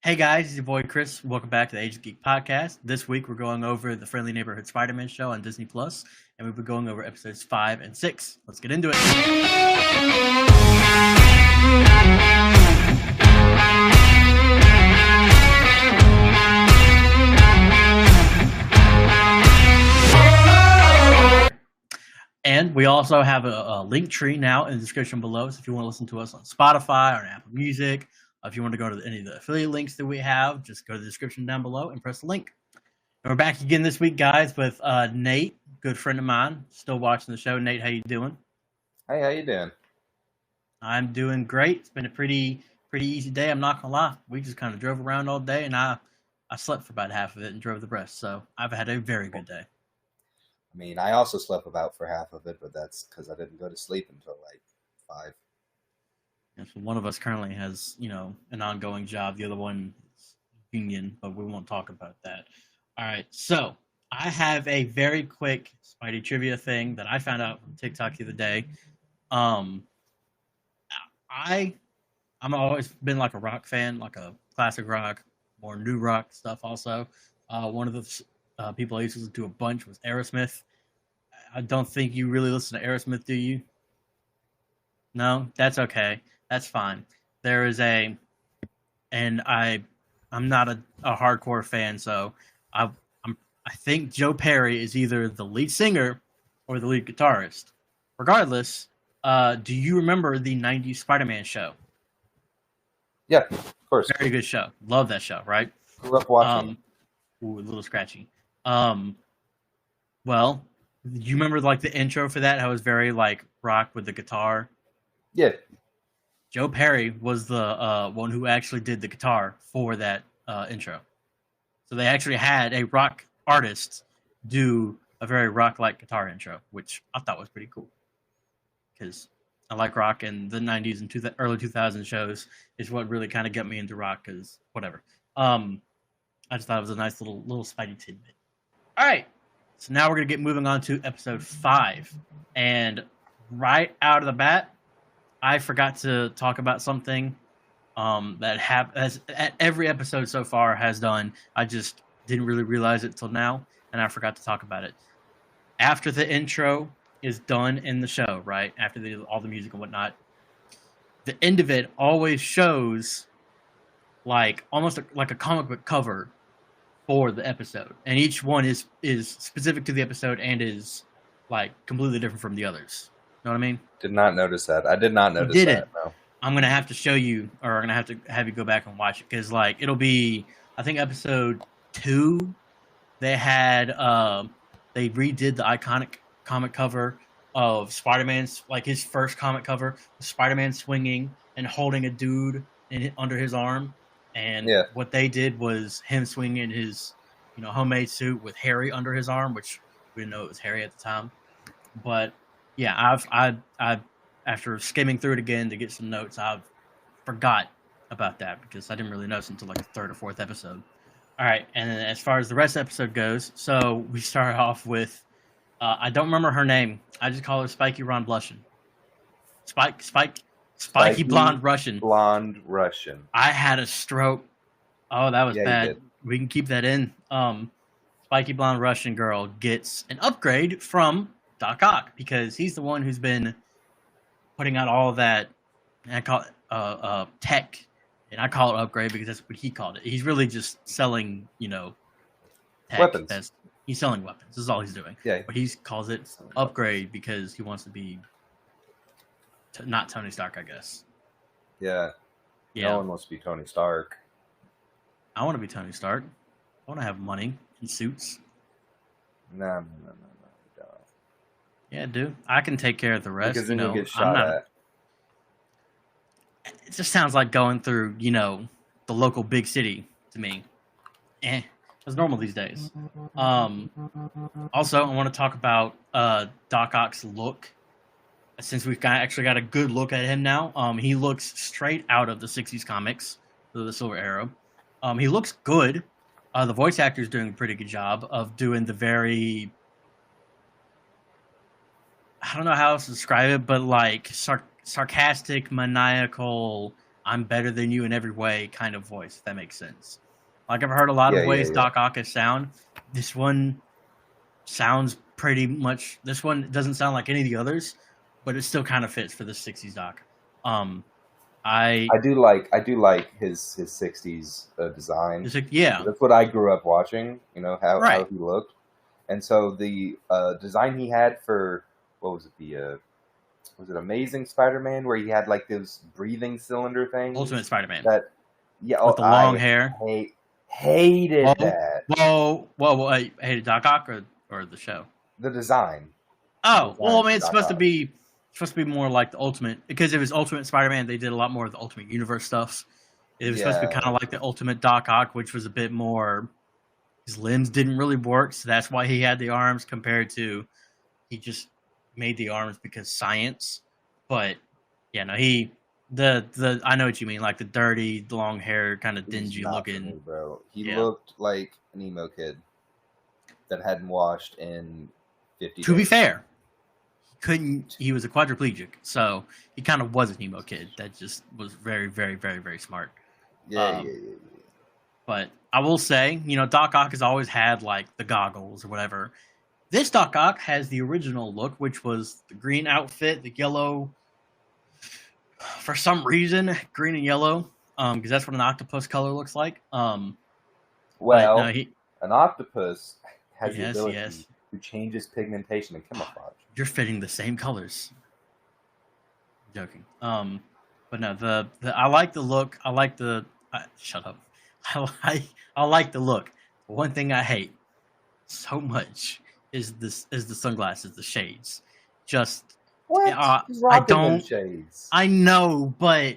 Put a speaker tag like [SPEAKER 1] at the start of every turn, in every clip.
[SPEAKER 1] Hey guys, it's your boy Chris. Welcome back to the Age of Geek podcast. This week we're going over the Friendly Neighborhood Spider-Man show on Disney Plus, and we'll be going over episodes 5 and 6. Let's get into it. And we also have a link tree now in the description below. So if you want to listen to us on Spotify or Apple Music, if you want to go to any of the affiliate links that we have, just go to the description down below and press the link. And we're back again this week, guys, with Nate, good friend of mine, still watching the show. Nate, how you doing?
[SPEAKER 2] Hey, how you doing?
[SPEAKER 1] I'm doing great. It's been a pretty easy day. I'm not gonna lie. We just kind of drove around all day, and I slept for about half of it and drove the rest. So I've had a very good day.
[SPEAKER 2] I mean, I also slept about for half of it, but that's because I didn't go to sleep until like 5.
[SPEAKER 1] Yeah, so one of us currently has, an ongoing job. The other one is union, but we won't talk about that. All right, so I have a very quick Spidey trivia thing that I found out on TikTok the other day. I'm always been like a rock fan, like a classic rock, more new rock stuff. Also, one of the people I used to listen to a bunch was Aerosmith. I don't think you really listen to Aerosmith, do you? No, that's okay. That's fine. There is I'm not a hardcore fan, so I think Joe Perry is either the lead singer or the lead guitarist. Regardless, do you remember the '90s Spider-Man show?
[SPEAKER 2] Yeah, of course.
[SPEAKER 1] Very good show. Love that show, right?
[SPEAKER 2] Grew up watching.
[SPEAKER 1] Ooh, a little scratchy. Well, you remember like the intro for that? How it was very like rock with the guitar.
[SPEAKER 2] Yeah.
[SPEAKER 1] Joe Perry was the one who actually did the guitar for that intro. So they actually had a rock artist do a very rock-like guitar intro, which I thought was pretty cool. Because I like rock, and the '90s and early 2000s shows is what really kind of got me into rock. Because whatever, I just thought it was a nice little Spidey tidbit. All right, so now we're gonna get moving on to episode 5, and right out of the bat, I forgot to talk about something that every episode so far has done. I just didn't really realize it till now, and I forgot to talk about it. After the intro is done in the show, right? After all the music and whatnot, the end of it always shows like almost like a comic book cover for the episode, and each one is specific to the episode and is like completely different from the others. Know what I mean?
[SPEAKER 2] Did not notice that. I did not notice that. No.
[SPEAKER 1] I'm gonna have to show you, or I'm gonna have to have you go back and watch it, because like it'll be, I think episode 2. They had they redid the iconic comic cover of Spider-Man's, like his first comic cover, Spider-Man swinging and holding a dude under his arm, and what they did was him swinging in his, homemade suit with Harry under his arm, which we didn't know it was Harry at the time, but. Yeah, I've after skimming through it again to get some notes, I've forgot about that because I didn't really notice until like the 3rd or 4th episode. All right, and then as far as the rest of the episode goes, so we start off with I don't remember her name. I just call her Spiky Ron Blushin. Spiky Blonde Russian.
[SPEAKER 2] Blonde Russian.
[SPEAKER 1] I had a stroke. Oh, that was bad. We can keep that in. Spiky Blonde Russian girl gets an upgrade from Doc Ock, because he's the one who's been putting out all of that, and I call it tech, and I call it upgrade because that's what he called it. He's really just selling, tech.
[SPEAKER 2] Weapons.
[SPEAKER 1] He's selling weapons. This is all he's doing.
[SPEAKER 2] Yeah.
[SPEAKER 1] But he calls it upgrade because he wants to be not Tony Stark, I guess.
[SPEAKER 2] Yeah. No one wants to be Tony Stark.
[SPEAKER 1] I want to be Tony Stark. I want to have money and suits.
[SPEAKER 2] No.
[SPEAKER 1] Yeah, dude. I can take care of the rest.
[SPEAKER 2] Because then you'll get shot at.
[SPEAKER 1] It just sounds like going through, the local big city to me. It's normal these days. Also, I want to talk about Doc Ock's look. Since we've actually got a good look at him now. He looks straight out of the '60s comics, the Silver Arrow. He looks good. The voice actor's doing a pretty good job of doing the very... I don't know how else to describe it, but like sarcastic, maniacal, I'm better than you in every way kind of voice, if that makes sense. Like I've heard a lot
[SPEAKER 2] Yeah,
[SPEAKER 1] of
[SPEAKER 2] yeah,
[SPEAKER 1] ways
[SPEAKER 2] yeah.
[SPEAKER 1] Doc Ock sound. This one sounds pretty much. This one doesn't sound like any of the others, but it still kind of fits for the '60s Doc. I
[SPEAKER 2] I do like his '60s design.
[SPEAKER 1] just like, yeah,
[SPEAKER 2] That's what I grew up watching. You know how
[SPEAKER 1] right.
[SPEAKER 2] he looked, and so the design he had for what was it, the was it Amazing Spider-Man, where he had like those breathing cylinder things?
[SPEAKER 1] Ultimate Spider-Man
[SPEAKER 2] That yeah,
[SPEAKER 1] with the long hair.
[SPEAKER 2] Hated
[SPEAKER 1] Whoa,
[SPEAKER 2] that.
[SPEAKER 1] whoa! I hated Doc Ock or the show.
[SPEAKER 2] The design.
[SPEAKER 1] Oh,
[SPEAKER 2] The
[SPEAKER 1] well, I
[SPEAKER 2] design
[SPEAKER 1] mean, it's
[SPEAKER 2] for
[SPEAKER 1] supposed
[SPEAKER 2] Doc
[SPEAKER 1] to be more like the Ultimate, because it was Ultimate Spider-Man. They did a lot more of the Ultimate Universe stuff. It was supposed to be kind of like the Ultimate Doc Ock, which was a bit more. His limbs didn't really work, so that's why he had the arms. Compared to, he just made the arms because science. But yeah, no, the I know what you mean, like the dirty, long hair, kind of
[SPEAKER 2] He was
[SPEAKER 1] dingy
[SPEAKER 2] not for
[SPEAKER 1] looking.
[SPEAKER 2] me, bro. He
[SPEAKER 1] Yeah.
[SPEAKER 2] looked like an emo kid that hadn't washed in 50
[SPEAKER 1] To be
[SPEAKER 2] days.
[SPEAKER 1] fair, he was a quadriplegic, so he kind of was an emo kid that just was very, very, very, very smart.
[SPEAKER 2] Yeah.
[SPEAKER 1] But I will say, Doc Ock has always had like the goggles or whatever. This Doc Ock has the original look, which was the green outfit, the yellow. For some reason, green and yellow, because that's what an octopus color looks like.
[SPEAKER 2] Well,
[SPEAKER 1] no,
[SPEAKER 2] an octopus has the
[SPEAKER 1] Yes,
[SPEAKER 2] ability
[SPEAKER 1] yes.
[SPEAKER 2] to change its pigmentation and camouflage.
[SPEAKER 1] You're fitting the same colors. I'm joking. But no, the I like the look. I like the shut up. I like the look. One thing I hate so much is the sunglasses, the shades. Just
[SPEAKER 2] What? He's
[SPEAKER 1] I
[SPEAKER 2] rocking them
[SPEAKER 1] don't.
[SPEAKER 2] shades.
[SPEAKER 1] I know, but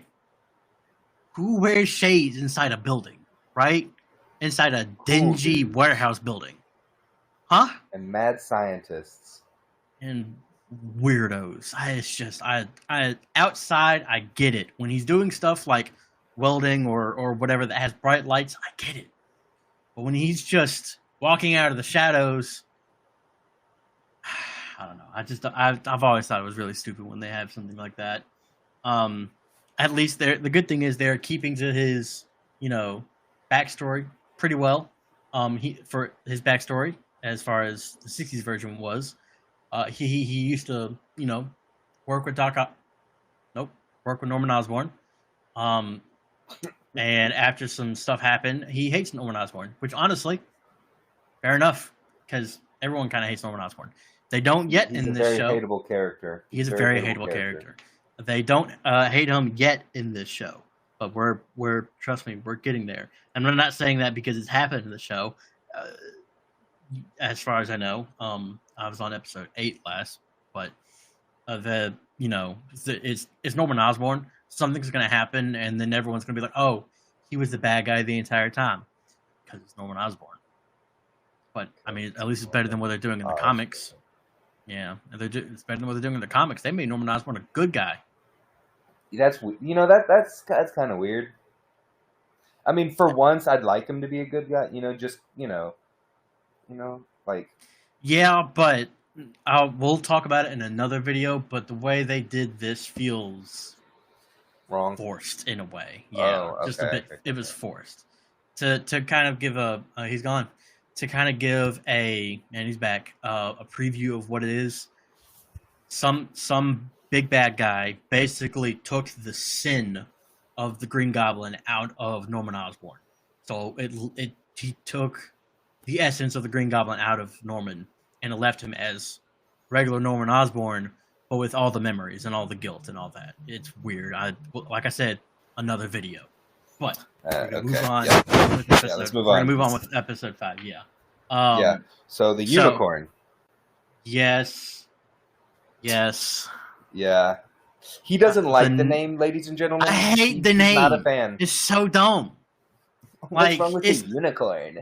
[SPEAKER 1] who wears shades inside a building, right? Inside a dingy
[SPEAKER 2] dude.
[SPEAKER 1] warehouse building, huh?
[SPEAKER 2] And mad scientists.
[SPEAKER 1] And weirdos. It's just I outside I get it. When he's doing stuff like welding or whatever that has bright lights, I get it. But when he's just walking out of the shadows, I don't know. I've always thought it was really stupid when they have something like that. At least the good thing is they're keeping to his backstory pretty well. For his backstory, as far as the '60s version was, he used to work with work with Norman Osborn. And after some stuff happened, he hates Norman Osborn, which honestly, fair enough, because everyone kind of hates Norman Osborn. They don't yet
[SPEAKER 2] He's
[SPEAKER 1] in
[SPEAKER 2] a
[SPEAKER 1] this
[SPEAKER 2] very
[SPEAKER 1] show.
[SPEAKER 2] hateable character.
[SPEAKER 1] He's a very hateable character. They don't hate him yet in this show, but we're trust me, we're getting there. And I'm not saying that because it's happened in the show. As far as I know, I was on episode 8 last, but it's Norman Osborn. Something's going to happen, and then everyone's going to be like, "Oh, he was the bad guy the entire time," because it's Norman Osborn. But I mean, at least it's better than what they're doing in the comics. Yeah, it's better than what they're doing in the comics. They made Norman Osborn a good guy.
[SPEAKER 2] That's that's kind of weird. I mean, for once, I'd like him to be a good guy. Like.
[SPEAKER 1] Yeah, but we'll talk about it in another video. But the way they did this feels
[SPEAKER 2] wrong,
[SPEAKER 1] forced in a way. Yeah,
[SPEAKER 2] okay,
[SPEAKER 1] just a bit. It was forced to kind of give he's gone. To kind of give and he's back, a preview of what it is. Some big bad guy basically took the sin of the Green Goblin out of Norman Osborn. So he took the essence of the Green Goblin out of Norman and it left him as regular Norman Osborn, but with all the memories and all the guilt and all that. It's weird. Like I said, another video. But we're gonna move on.
[SPEAKER 2] Yeah. Let's move on.
[SPEAKER 1] We're gonna move on with episode 5. Yeah.
[SPEAKER 2] Yeah. So the unicorn.
[SPEAKER 1] Yes.
[SPEAKER 2] Yeah. He doesn't like the name, ladies and gentlemen.
[SPEAKER 1] I hate the name.
[SPEAKER 2] He's not a fan.
[SPEAKER 1] It's so dumb.
[SPEAKER 2] What's wrong with the unicorn?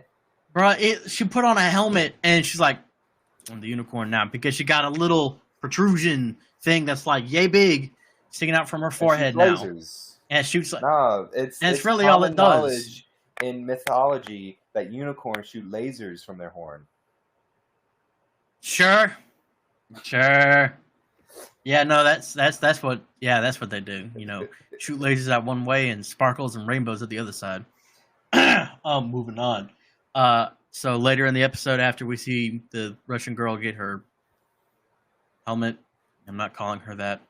[SPEAKER 1] Bro, she put on a helmet and she's like, I'm the unicorn now, because she got a little protrusion thing that's like yay big sticking out from her forehead now.
[SPEAKER 2] Lasers.
[SPEAKER 1] And it shoots like,
[SPEAKER 2] no, it's
[SPEAKER 1] really all it does.
[SPEAKER 2] In mythology that unicorns shoot lasers from their horn.
[SPEAKER 1] Sure. Yeah, Yeah, no, that's what they do. You know, shoot lasers out one way and sparkles and rainbows at the other side. Moving on. So later in the episode, after we see the Russian girl get her helmet, I'm not calling her that.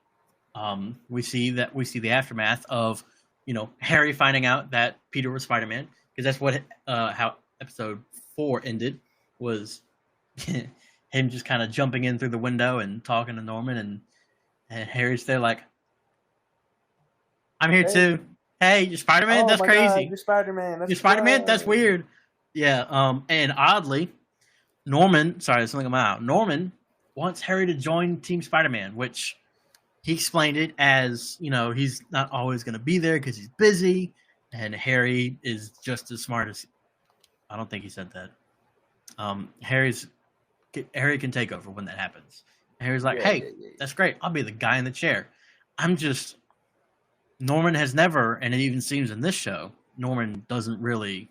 [SPEAKER 1] We see the aftermath of, you know, Harry finding out that Peter was Spider-Man, because that's what how episode 4 ended, was him just kind of jumping in through the window and talking to Norman, and Harry's there like, I'm here too. Hey, you're Spider-Man? That's crazy.
[SPEAKER 2] God, you're Spider-Man.
[SPEAKER 1] You're Spider-Man? That's weird. Yeah, and oddly, Norman wants Harry to join Team Spider-Man, which he explained it as, you know, he's not always going to be there because he's busy, and Harry is just as smart as... I don't think he said that. Harry can take over when that happens. And Harry's like, that's great. I'll be the guy in the chair. Norman has never, and it even seems in this show, Norman doesn't really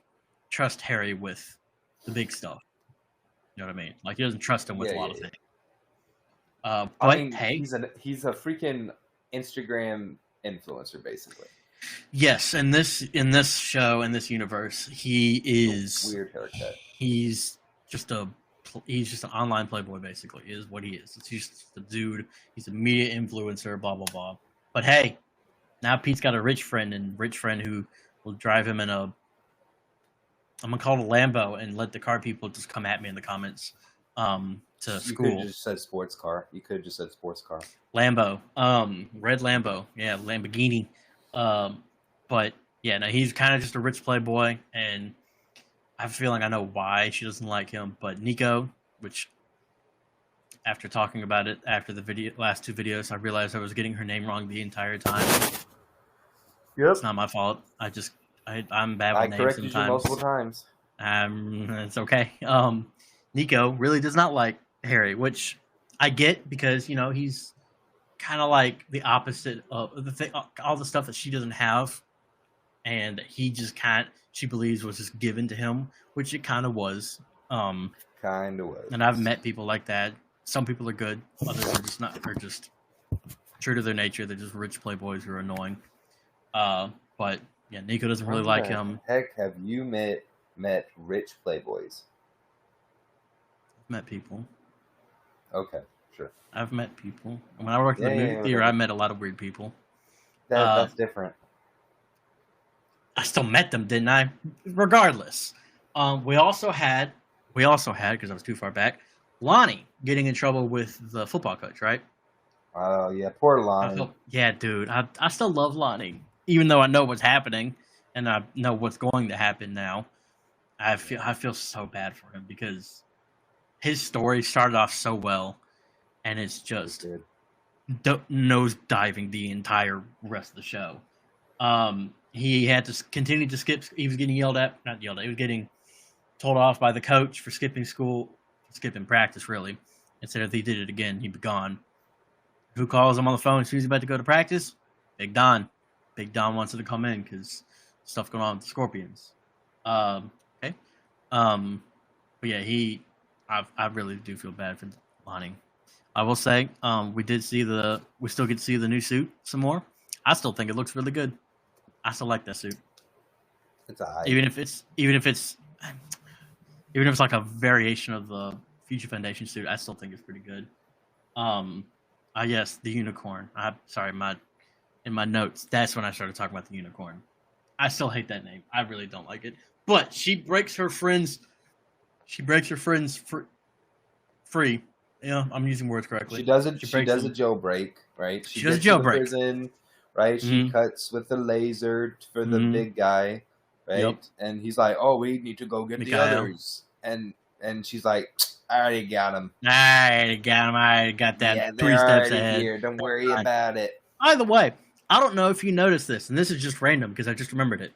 [SPEAKER 1] trust Harry with the big stuff. You know what I mean? Like, he doesn't trust him with a lot of things. But
[SPEAKER 2] I mean,
[SPEAKER 1] hey,
[SPEAKER 2] he's a freaking Instagram influencer, basically.
[SPEAKER 1] Yes, in this show, in this universe, he is
[SPEAKER 2] weird haircut.
[SPEAKER 1] He's just an online playboy, basically, is what he is. He's just a dude. He's a media influencer, blah blah blah. But hey, now Pete's got a rich friend who will drive him in a... I'm gonna call it a Lambo and let the car people just come at me in the comments. To school.
[SPEAKER 2] You could have just said sports car.
[SPEAKER 1] Lambo. Red Lambo. Yeah, Lamborghini. But yeah, no, he's kind of just a rich playboy, and I have a feeling I know why she doesn't like him. But Nico, which after talking about it after the last 2 videos, I realized I was getting her name wrong the entire time.
[SPEAKER 2] Yep.
[SPEAKER 1] It's not my fault. I'm bad with names sometimes. I corrected you
[SPEAKER 2] multiple times.
[SPEAKER 1] It's okay. Nico really does not like Harry, which I get, because, you know, he's kind of like the opposite of all the stuff that she doesn't have, and she believes was just given to him, which it kind of was. And I've met people like that. Some people are good, others are just not. They're just true to their nature. They're just rich playboys who are annoying. But yeah, Nico doesn't really like him.
[SPEAKER 2] Heck, have you met rich playboys?
[SPEAKER 1] Met people.
[SPEAKER 2] Okay, sure.
[SPEAKER 1] I've met people. When I worked in the movie theater, I met a lot of weird people.
[SPEAKER 2] That's different.
[SPEAKER 1] I still met them, didn't I? Regardless, we also had, because I was too far back, Lonnie getting in trouble with the football coach, right?
[SPEAKER 2] Oh yeah, poor Lonnie.
[SPEAKER 1] Yeah, dude. I still love Lonnie, even though I know what's happening and I know what's going to happen now. I feel so bad for him, because his story started off so well, and it's just nose diving the entire rest of the show. He had to continue to skip. He was getting he was getting told off by the coach for skipping practice, really. And said if he did it again, he'd be gone. Who calls him on the phone as soon as he's about to go to practice? Big Don. Big Don wants him to come in because stuff going on with the Scorpions. Okay. But yeah, I really do feel bad for Lonnie. I will say, we still get to see the new suit some more. I still think it looks really good. I still like that suit.
[SPEAKER 2] It's
[SPEAKER 1] even if it's like a variation of the Future Foundation suit, I still think it's pretty good. Yes, the unicorn. In my notes, that's when I started talking about the unicorn. I still hate that name. I really don't like it. But she breaks her friends free. Yeah, I'm using words correctly.
[SPEAKER 2] She does a jailbreak, right?
[SPEAKER 1] She does a jailbreak.
[SPEAKER 2] Prison, right? She cuts with the laser for the big guy, right? Yep. And he's like, "Oh, we need to go get the others." And she's like, "I already got him.
[SPEAKER 1] I got that 3 steps ahead.
[SPEAKER 2] Here. Don't worry about it."
[SPEAKER 1] By the way, I don't know if you noticed this, and this is just random because I just remembered it.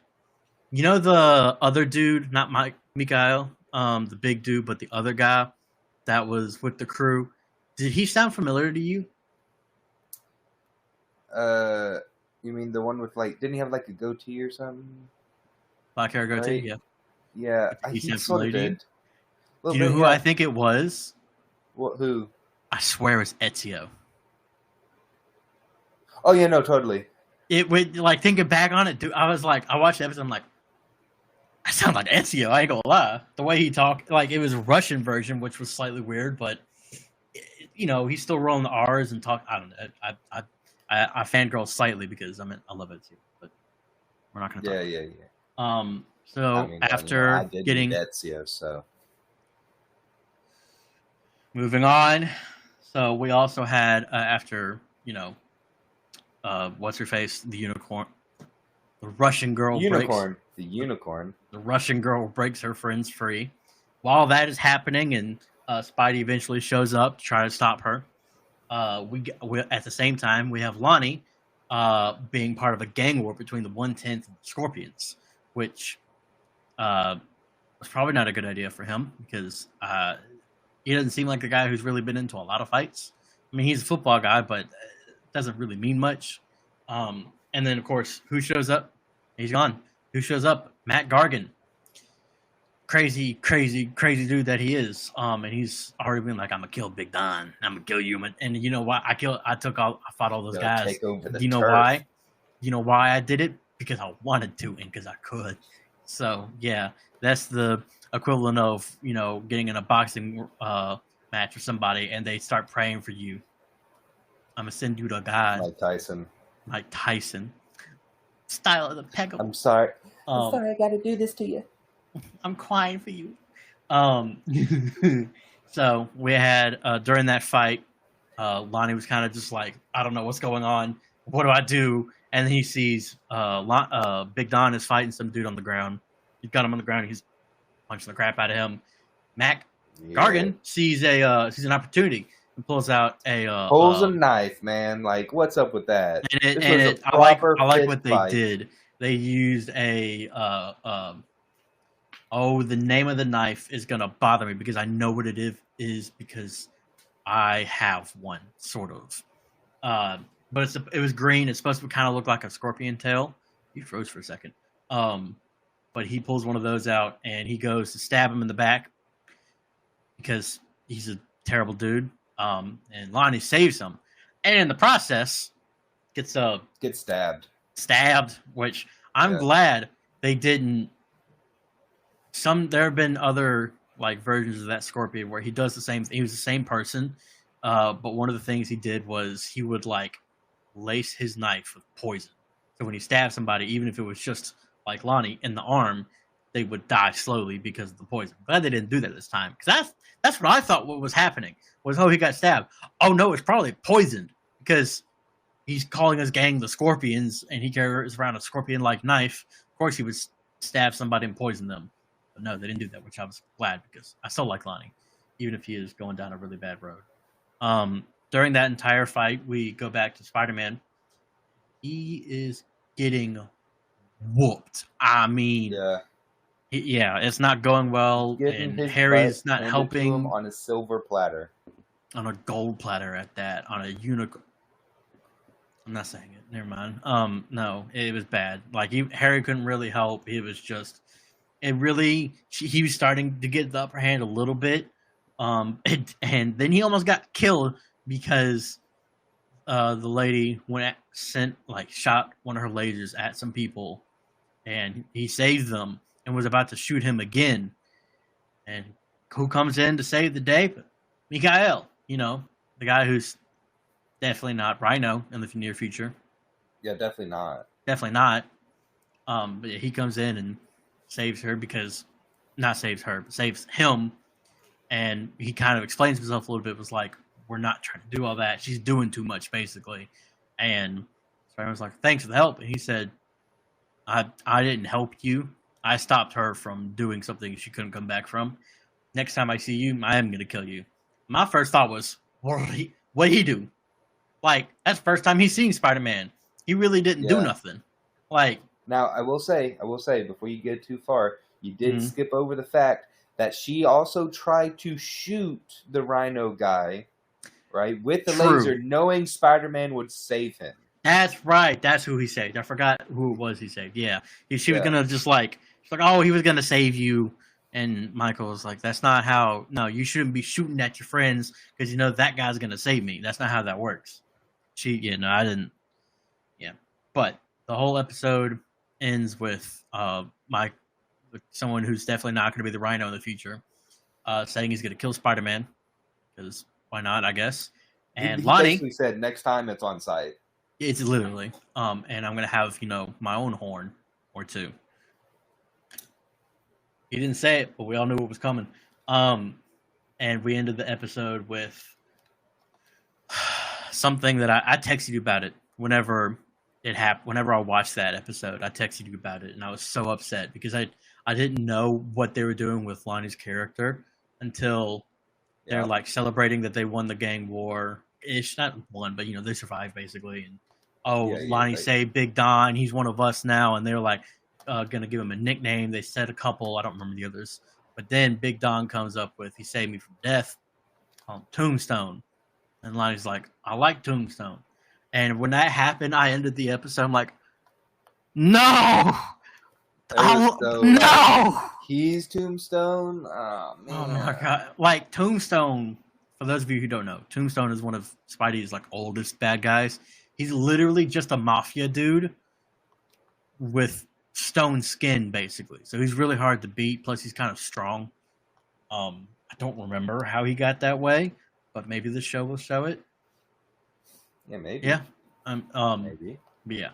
[SPEAKER 1] You know the other dude, not Mikhail, the big dude, but the other guy that was with the crew. Did he sound familiar to you?
[SPEAKER 2] You mean the one with didn't he have a goatee or something?
[SPEAKER 1] Black hair goatee,
[SPEAKER 2] right?
[SPEAKER 1] Yeah.
[SPEAKER 2] Yeah,
[SPEAKER 1] he
[SPEAKER 2] sound familiar to you?
[SPEAKER 1] Do you know who I think it was?
[SPEAKER 2] What? Who?
[SPEAKER 1] I swear it was Ezio.
[SPEAKER 2] Oh yeah, no, totally.
[SPEAKER 1] It would like thinking back on it, dude. I was like, I watched the episode. I'm like, I sound like Ezio. I ain't gonna lie. The way he talked, like it was a Russian version, which was slightly weird, but he's still rolling the R's and talk. I don't know. I fangirl slightly because I love Ezio, but we're not gonna talk.
[SPEAKER 2] Yeah.
[SPEAKER 1] So after
[SPEAKER 2] I did
[SPEAKER 1] getting
[SPEAKER 2] Ezio, so
[SPEAKER 1] moving on. So we also had after what's her face, the unicorn, the Russian girl,
[SPEAKER 2] the
[SPEAKER 1] Russian girl breaks her friends free. While that is happening, and Spidey eventually shows up to try to stop her. We at the same time we have Lonnie being part of a gang war between the 1/10 and the Scorpions, which was probably not a good idea for him because he doesn't seem like the guy who's really been into a lot of fights. I mean, he's a football guy, but it doesn't really mean much. And then, of course, who shows up? He's gone. Who shows up? Matt Gargan. Crazy dude that he is. And he's already been like, I'm gonna kill Big Don. I'm gonna kill you. And you know why? I fought all those guys. You know why? You know why I did it? Because I wanted to and because I could. So yeah, that's the equivalent of getting in a boxing match with somebody and they start praying for you. I'm gonna send you to God. Mike Tyson. Style of the Peggle.
[SPEAKER 2] I'm sorry. I'm sorry I got to do this to you.
[SPEAKER 1] I'm crying for you. So we had during that fight, Lonnie was kind of just like, I don't know what's going on. What do I do? And then he sees Big Don is fighting some dude on the ground. He's got him on the ground. He's punching the crap out of him. Mac Gargan sees an opportunity and pulls out a
[SPEAKER 2] knife, man. Like, what's up with that?
[SPEAKER 1] I like what they did. They used the name of the knife is gonna bother me because I know what it is because I have one sort of. But it was green. It's supposed to kind of look like a scorpion tail. He froze for a second. But he pulls one of those out and he goes to stab him in the back because he's a terrible dude. And Lonnie saves him, and in the process, gets stabbed. Which I'm glad they didn't. There have been other like versions of that Scorpion where he does the same thing. He was the same person, but one of the things he did was he would like lace his knife with poison. So when he stabbed somebody, even if it was just like Lonnie in the arm, they would die slowly because of the poison. Glad they didn't do that this time because that's what I thought. What was happening was he got stabbed. Oh no, it's probably poisoned because he's calling his gang the Scorpions and he carries around a scorpion-like knife. Of course, he would stab somebody and poison them. But no, they didn't do that, which I was glad because I still like Lonnie, even if he is going down a really bad road. During that entire fight, we go back to Spider-Man. He is getting whooped. I mean, it's not going well, and Harry's not helping.
[SPEAKER 2] Him on a silver platter.
[SPEAKER 1] On a gold platter at that, on a unicorn. I'm not saying it. Never mind. No, it was bad. Like Harry couldn't really help. It was just, he was starting to get the upper hand a little bit. And then he almost got killed because the lady shot one of her lasers at some people, and he saved them and was about to shoot him again. And who comes in to save the day? Mikael, the guy who's definitely not Rhino in the near future.
[SPEAKER 2] Yeah, definitely not.
[SPEAKER 1] Definitely not. But he comes in and saves her not saves her, but saves him. And he kind of explains himself a little bit. Was like, we're not trying to do all that. She's doing too much, basically. And so I was like, thanks for the help. And he said, I didn't help you. I stopped her from doing something she couldn't come back from. Next time I see you, I am going to kill you. My first thought was, what did he do? Like, that's the first time he's seen Spider-Man. He really didn't do nothing. Like,
[SPEAKER 2] now, I will say, before you get too far, you did skip over the fact that she also tried to shoot the Rhino guy, right, with the laser, knowing Spider-Man would save him.
[SPEAKER 1] That's right. That's who he saved. I forgot who it was he saved. Yeah. She was going to just like, she's like, oh, he was going to save you. And Michael was like, that's not how, no, you shouldn't be shooting at your friends because that guy's going to save me. That's not how that works. I didn't. But the whole episode ends with with someone who's definitely not going to be the Rhino in the future, saying he's going to kill Spider-Man because why not? I guess. And
[SPEAKER 2] He
[SPEAKER 1] Lonnie
[SPEAKER 2] basically said next time it's on site.
[SPEAKER 1] it's literally, and I'm going to have my own horn or two. He didn't say it, but we all knew what was coming. And we ended the episode with something that I texted you about it whenever it happened. Whenever I watched that episode, I texted you about it, and I was so upset because I didn't know what they were doing with Lonnie's character until they're like celebrating that they won the gang war. It's not won, but they survived basically. And Lonnie saved Big Don. He's one of us now, and they're like gonna give him a nickname. They said a couple. I don't remember the others. But then Big Don comes up with, he saved me from death, Tombstone. And Lonnie's like, I like Tombstone. And when that happened, I ended the episode. I'm like, no! No!
[SPEAKER 2] He's Tombstone? Oh, man.
[SPEAKER 1] Oh, my God. Like, Tombstone, for those of you who don't know, Tombstone is one of Spidey's, oldest bad guys. He's literally just a mafia dude with stone skin, basically. So he's really hard to beat, plus he's kind of strong. I don't remember how he got that way, but maybe the show will show it.
[SPEAKER 2] Yeah, maybe.
[SPEAKER 1] Yeah.
[SPEAKER 2] Maybe.
[SPEAKER 1] But yeah.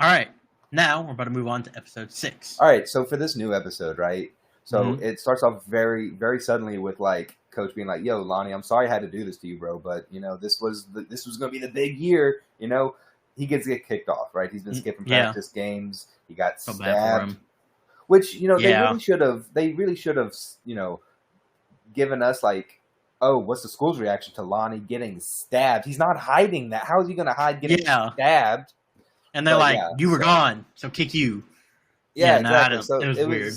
[SPEAKER 1] All right. Now we're about to move on to episode 6.
[SPEAKER 2] All right. So for this new episode, right? So it starts off very, very suddenly with Coach being like, "Yo, Lonnie, I'm sorry I had to do this to you, bro, but this was going to be the big year." He gets kicked off, right? He's been skipping practice games. He got stabbed, which they really should have given us what's the school's reaction to Lonnie getting stabbed? He's not hiding that. How is he going to hide getting stabbed?
[SPEAKER 1] And they're you were gone, so kick you.
[SPEAKER 2] Yeah, exactly. So
[SPEAKER 1] it was weird.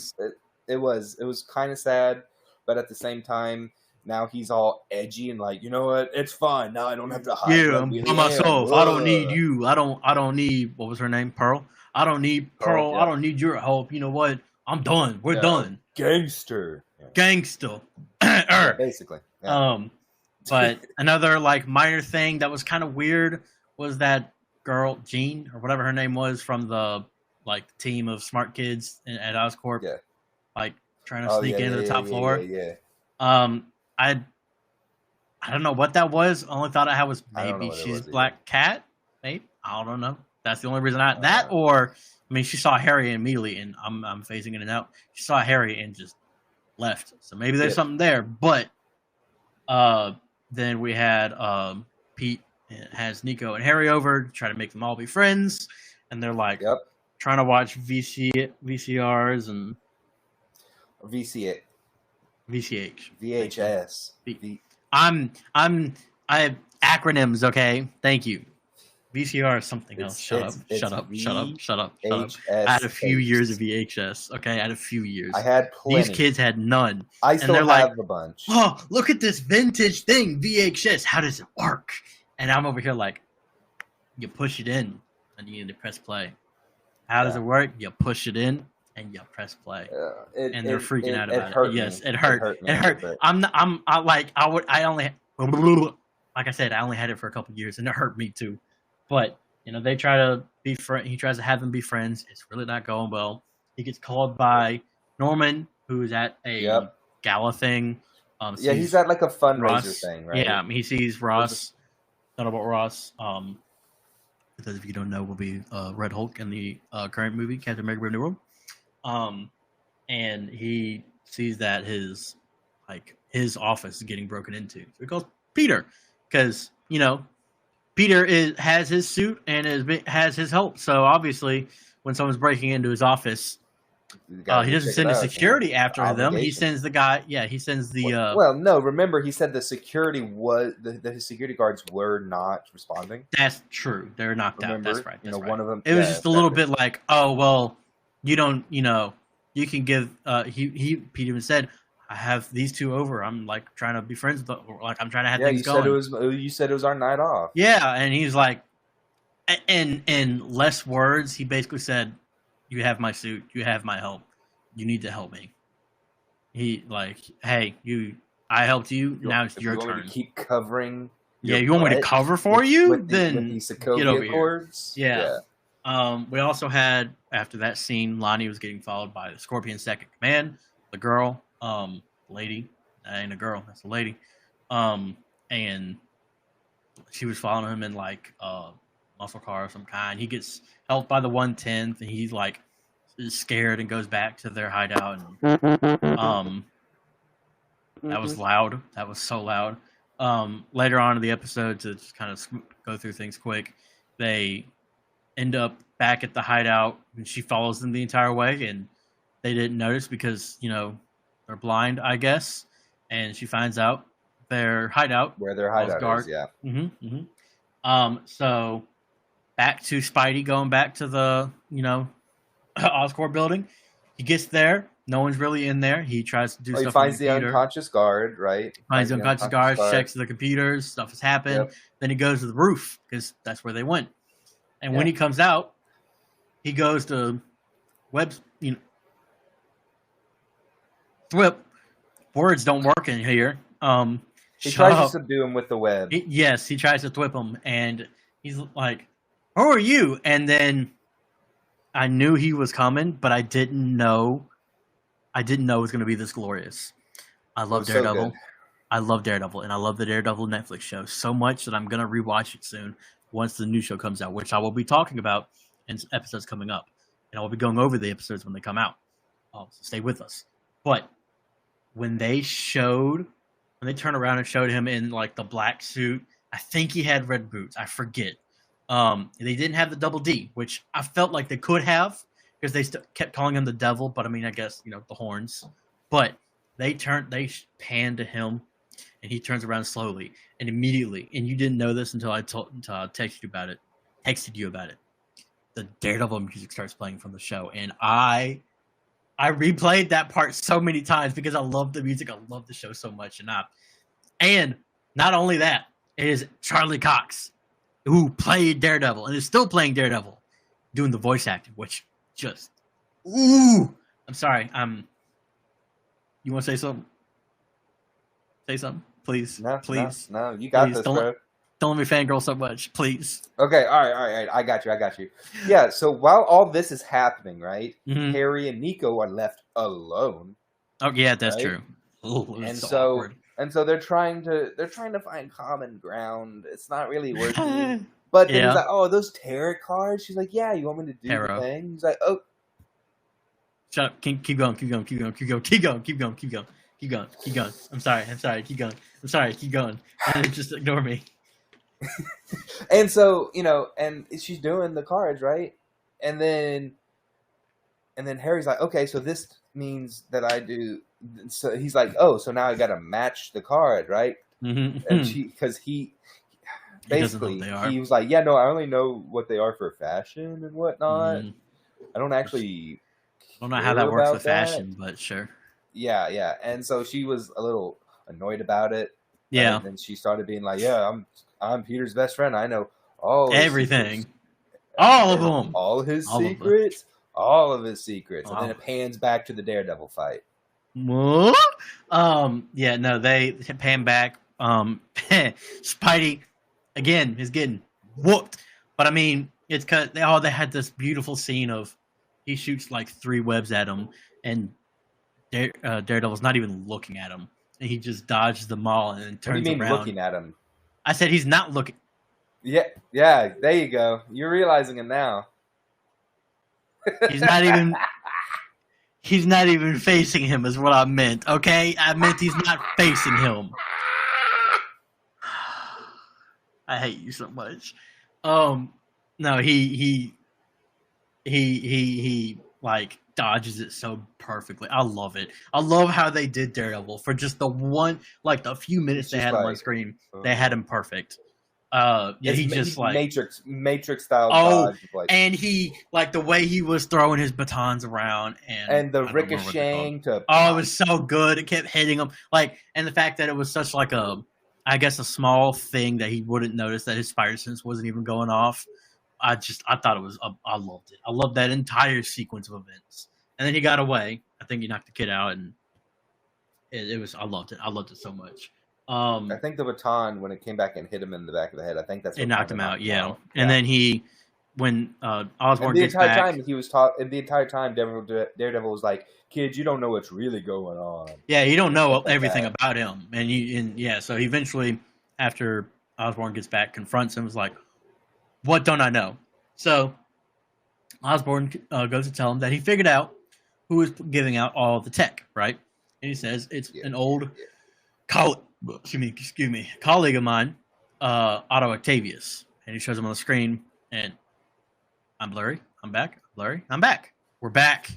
[SPEAKER 2] It was kind of sad, but at the same time, now he's all edgy and you know what? It's fine. Now I don't have to hide.
[SPEAKER 1] Yeah, I'm by myself. I don't need you. I don't need, what was her name? Pearl? I don't need Pearl. I don't need your help. You know what? I'm done. We're done.
[SPEAKER 2] Gangster.
[SPEAKER 1] Yeah. Gangster.
[SPEAKER 2] Basically.
[SPEAKER 1] Yeah. But another minor thing that was kind of weird was that girl, Jean, or whatever her name was, from the team of smart kids at Oscorp.
[SPEAKER 2] Yeah.
[SPEAKER 1] Trying to sneak into the top floor.
[SPEAKER 2] Yeah.
[SPEAKER 1] I don't know what that was. Only thought I had was maybe she's Black Cat. Maybe, I don't know. That's the only reason she saw Harry immediately, and I'm phasing in and out. She saw Harry and just left. So maybe there's something there. But then we had Pete has Nico and Harry over to try to make them all be friends, and they're trying to watch VCRs and VCH.
[SPEAKER 2] VHS.
[SPEAKER 1] I have acronyms, okay? Thank you. VCR is something else. Shut up. I had a few years of VHS, okay? I had a few years.
[SPEAKER 2] I had plenty.
[SPEAKER 1] These kids had none.
[SPEAKER 2] I still have a bunch.
[SPEAKER 1] Oh, look at this vintage thing, VHS. How does it work? And I'm over here you push it in and you need to press play. How does it work? You push it in and you press play. And they're freaking out about it. Yes, it hurt. It hurt. I only had it for a couple years and it hurt me too. But, they try to be friends. He tries to have them be friends. It's really not going well. He gets called by Norman, who's at a gala thing.
[SPEAKER 2] He's at a fundraiser thing, right?
[SPEAKER 1] Yeah, he sees Ross. Thunderbolt Ross. For those of you who don't know, will be Red Hulk in the current movie, Captain America: Brave New World. And he sees that his office is getting broken into. So he calls Peter because, Peter has his suit and has his help. So obviously, when someone's breaking into his office, he doesn't send the security after them. He sends the guy. Yeah, he sends the.
[SPEAKER 2] Well, no. Remember, he said the security was the security guards were not responding.
[SPEAKER 1] That's true. They're knocked out. That's right. That's right.
[SPEAKER 2] One of them.
[SPEAKER 1] It was just a little bit you don't. You can give. Pete even said, I have these two over. I'm trying to be friends with them. I'm trying to have things going.
[SPEAKER 2] You said it was our night off.
[SPEAKER 1] Yeah, and he's in less words, he basically said, you have my suit, you have my help. You need to help me. He hey, I helped you, now it's your turn.
[SPEAKER 2] To keep covering.
[SPEAKER 1] Yeah, you want me to cover for you?
[SPEAKER 2] With
[SPEAKER 1] then
[SPEAKER 2] the Sokovia Accords?
[SPEAKER 1] Yeah. We also had after that scene, Lonnie was getting followed by the Scorpion Second Command, the girl, lady. That ain't a girl, that's a lady. And she was following him in like a muscle car of some kind. He gets helped by the 110th, and he's like is scared and goes back to their hideout. And that was loud. That was so loud. Later on in the episode, to just kind of go through things quick, they end up back at the hideout, and she follows them the entire way, and they didn't notice because they're blind, I guess. And she finds out their hideout,
[SPEAKER 2] where their hideout is. Yeah.
[SPEAKER 1] So back to Spidey going back to the Oscorp building. He gets there. No one's really in there. He tries to do stuff.
[SPEAKER 2] He finds the unconscious guard, right?
[SPEAKER 1] Finds the unconscious guard, checks the computers, stuff has happened. Yep. Then he goes to the roof because that's where they went. And when he comes out, he goes to Thwip. Words don't work in here.
[SPEAKER 2] He tries to subdue him with the web.
[SPEAKER 1] Yes, he tries to thwip him, and he's like, "Who are you?" And then I knew he was coming, but I didn't know it was going to be this glorious. I love Daredevil. I love Daredevil, and I love the Daredevil Netflix show so much that I'm going to rewatch it soon once the new show comes out, which I will be talking about in episodes coming up. And I will be going over the episodes when they come out. So stay with us. But when they turned around and showed him in like the black suit, I think he had red boots. I forget. They didn't have the double D, which I felt like they could have because they kept calling him the devil. But I mean, I guess, the horns. But they pan to him, and he turns around slowly and immediately. And you didn't know this until I texted you about it. The Daredevil music starts playing from the show, and I replayed that part so many times because I love the music. I love the show so much, and not only that, it is Charlie Cox who played Daredevil and is still playing Daredevil, doing the voice acting, which just I'm sorry. You want to say something? Say something, please.
[SPEAKER 2] No,
[SPEAKER 1] please.
[SPEAKER 2] No, you got this, bro.
[SPEAKER 1] Don't let me fangirl so much, please.
[SPEAKER 2] Okay, all right. I got you. Yeah, so while all this is happening, right, Harry and Nico are left alone.
[SPEAKER 1] Oh yeah, that's true.
[SPEAKER 2] Ooh, and so they're trying to find common ground. It's not really working. But then he's like, "Oh, those tarot cards." She's like, "Yeah, you want me to do the thing?" He's like, "Oh,
[SPEAKER 1] shut up! Keep going. I'm sorry. Keep going. Just ignore me."
[SPEAKER 2] And so, and she's doing the cards, right? And then Harry's like, "Okay, so this means that I do." So he's like, "Oh, so now I got to match the card, right?" And because he basically he was like, "Yeah, no, I only know what they are for fashion and whatnot. I don't actually
[SPEAKER 1] don't know how that works with fashion, but sure."
[SPEAKER 2] Yeah. And so she was a little annoyed about it.
[SPEAKER 1] Yeah.
[SPEAKER 2] And then she started being like, "Yeah, I'm Peter's best friend. I know
[SPEAKER 1] everything, all of them,
[SPEAKER 2] all his secrets, all of his secrets." And then it pans back to the Daredevil fight.
[SPEAKER 1] Yeah, no, they pan back. Spidey again is getting whooped, but I mean, it's because they had this beautiful scene of he shoots like 3 webs at him, and Daredevil's not even looking at him, and he just dodges them all and then turns around.
[SPEAKER 2] What do you mean looking at him?
[SPEAKER 1] I said he's not looking.
[SPEAKER 2] Yeah, there you go. You're realizing it now.
[SPEAKER 1] He's not even facing him is what I meant, okay? I meant he's not facing him. I hate you so much. No, he like dodges it so perfectly. I love it. I love how they did Daredevil for just the few minutes they had him on screen. They had him perfect. He just like
[SPEAKER 2] Matrix style dodge.
[SPEAKER 1] And he like the way he was throwing his batons around and
[SPEAKER 2] the ricocheting to.
[SPEAKER 1] Oh, it was so good. It kept hitting him and the fact that it was such like a small thing that he wouldn't notice that his spider sense wasn't even going off. I thought it was. I loved it. I loved that entire sequence of events. And then he got away. I think he knocked the kid out, and it was. I loved it. I loved it so much.
[SPEAKER 2] I think the baton when it came back and hit him in the back of the head. I think that's what
[SPEAKER 1] it knocked him out. Yeah. And then he when
[SPEAKER 2] And
[SPEAKER 1] Osborn
[SPEAKER 2] the
[SPEAKER 1] gets
[SPEAKER 2] entire
[SPEAKER 1] back.
[SPEAKER 2] time he was talking. The entire time, Daredevil was like, "Kids, you don't know what's really going on."
[SPEAKER 1] Yeah, you don't know
[SPEAKER 2] Stuff like
[SPEAKER 1] everything
[SPEAKER 2] that.
[SPEAKER 1] about him, and yeah, so he eventually, after Osborn gets back, confronts him. Was like, "What don't I know?" So Osborn goes to tell him that he figured out who was giving out all the tech, right? And he says it's
[SPEAKER 2] Yeah,
[SPEAKER 1] an old
[SPEAKER 2] yeah.
[SPEAKER 1] colleague of mine, Otto Octavius, and he shows him on the screen, and I'm blurry. I'm back. I'm blurry. I'm back. We're back.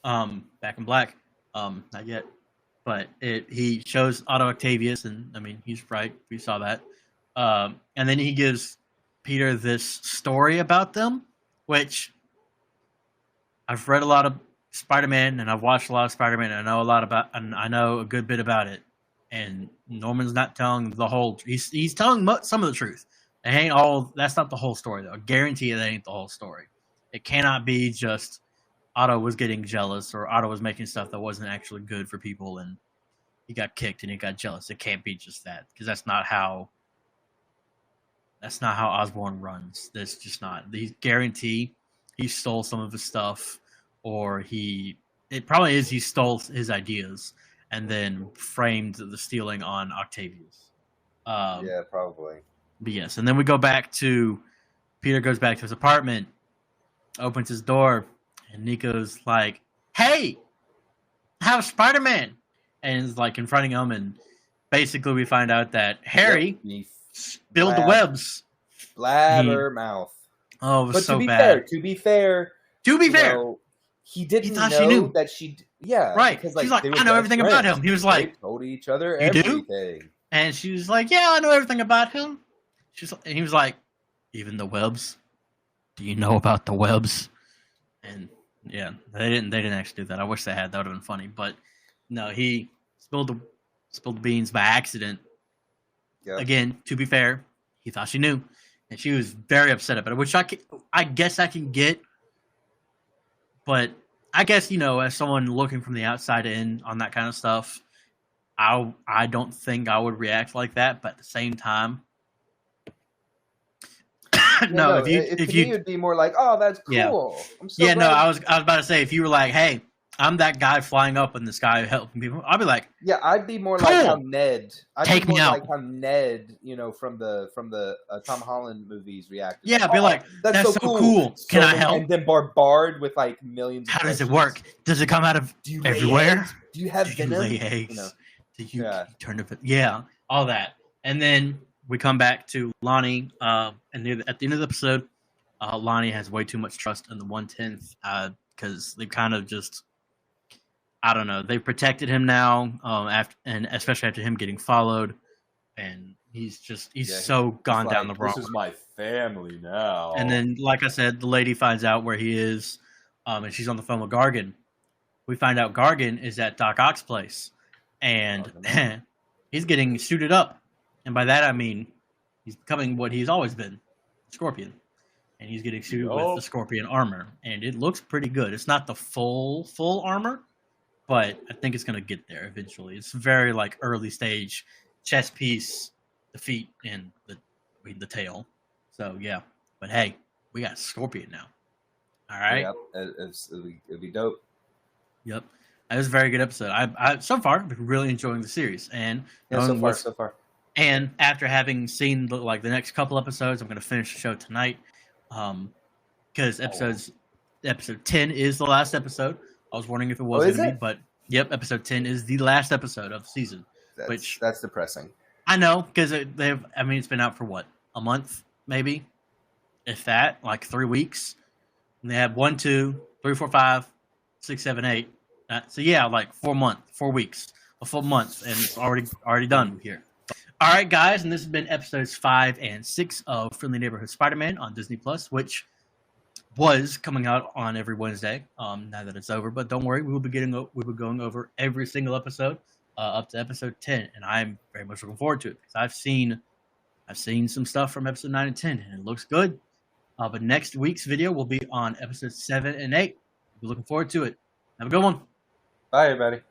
[SPEAKER 1] Back in black. Not yet, but he shows Otto Octavius, and I mean he's right. We saw that. And then he gives Peter this story about them, which I've read a lot of Spider-Man, and I've watched a lot of Spider-Man, and I know a lot about, and I know a good bit about it. And Norman's not telling the whole. He's telling some of the truth. It ain't all. That's not the whole story, though. I guarantee that ain't the whole story. It cannot be just Otto was getting jealous, or Otto was making stuff that wasn't actually good for people, and he got kicked and he got jealous. It can't be just that, because that's not how Osborn runs. That's just not. He guarantee he stole some of his stuff, or it probably is he stole his ideas and then framed the stealing on Octavius.
[SPEAKER 2] Yeah, probably.
[SPEAKER 1] But yes, and then we go back to Peter goes back to his apartment, opens his door, and Nico's like, "Hey, how's Spider-Man?" And is like confronting him, and basically we find out that Harry spilled the webs.
[SPEAKER 2] Blabbermouth.
[SPEAKER 1] Oh, it was
[SPEAKER 2] but
[SPEAKER 1] so
[SPEAKER 2] to be
[SPEAKER 1] bad.
[SPEAKER 2] To be fair, he didn't
[SPEAKER 1] thought
[SPEAKER 2] know
[SPEAKER 1] she knew.
[SPEAKER 2] that she. Yeah,
[SPEAKER 1] right.
[SPEAKER 2] Because
[SPEAKER 1] she's like,
[SPEAKER 2] they were
[SPEAKER 1] I know
[SPEAKER 2] best
[SPEAKER 1] everything
[SPEAKER 2] friends.
[SPEAKER 1] about him. He was like,
[SPEAKER 2] they told each other
[SPEAKER 1] You do?
[SPEAKER 2] everything.
[SPEAKER 1] And she was like, yeah, I know everything about him. And he was like, even the webs? Do you know about the webs? And yeah, they didn't actually do that. I wish they had. That would have been funny. But no, he spilled the beans by accident.
[SPEAKER 2] Yep.
[SPEAKER 1] Again, to be fair, he thought she knew, and she was very upset about it. Which I guess I can get, but I guess as someone looking from the outside in on that kind of stuff, I don't think I would react like that. But at the same time, no, if you,
[SPEAKER 2] it would be more like, oh, that's cool.
[SPEAKER 1] Yeah.
[SPEAKER 2] I'm so glad.
[SPEAKER 1] No, I was about to say, if you were like, hey, I'm that guy flying up in the sky helping people, I'd be like,
[SPEAKER 2] yeah, I'd be more
[SPEAKER 1] cool.
[SPEAKER 2] like how Ned.
[SPEAKER 1] Take me out.
[SPEAKER 2] Like how Ned, from the Tom Holland movies reacted.
[SPEAKER 1] Yeah, I'd be like, that's so cool. Can I help?
[SPEAKER 2] And then Bard with like millions.
[SPEAKER 1] How does it work? Does it come out of everywhere?
[SPEAKER 2] Do you have venom?
[SPEAKER 1] Do you lay eggs? Do you turn to? Yeah, all that. And then we come back to Lonnie, and at the end of the episode, Lonnie has way too much trust in the 1/10th because they kind of just, I don't know, they protected him now, and especially after him getting followed, and he's so gone down the wrong.
[SPEAKER 2] This is my family now.
[SPEAKER 1] And then, like I said, the lady finds out where he is, and she's on the phone with Gargan. We find out Gargan is at Doc Ock's place, and he's getting suited up. And by that I mean he's becoming what he's always been, Scorpion. And he's getting suited with the Scorpion armor. And it looks pretty good. It's not the full armor, but I think it's going to get there eventually. It's very like early stage chest piece, the feet, and the tail. So yeah. But hey, we got Scorpion now. All right?
[SPEAKER 2] Yep. It'll be dope.
[SPEAKER 1] Yep. That was a very good episode. I so far I've been really enjoying the series. And
[SPEAKER 2] so far.
[SPEAKER 1] And after having seen the next couple episodes, I'm going to finish the show tonight. Because episode 10 is the last episode. I was wondering if it was going to be, but yep, episode 10 is the last episode of the season.
[SPEAKER 2] That's depressing.
[SPEAKER 1] I know, because it's been out for what, a month, maybe, if that, like 3 weeks. And they have 1, 2, 3, 4, 5, 6, 7, 8. So yeah, like 4 weeks, a full month, and it's already done here. All right, guys, and this has been episodes 5 and 6 of Friendly Neighborhood Spider-Man on Disney Plus, which was coming out on every Wednesday. Now that it's over, but don't worry, we will be going over every single episode up to episode 10, and I'm very much looking forward to it because I've seen some stuff from episode 9 and 10, and it looks good. But next week's video will be on episodes 7 and 8. We're looking forward to it. Have a good one.
[SPEAKER 2] Bye, everybody.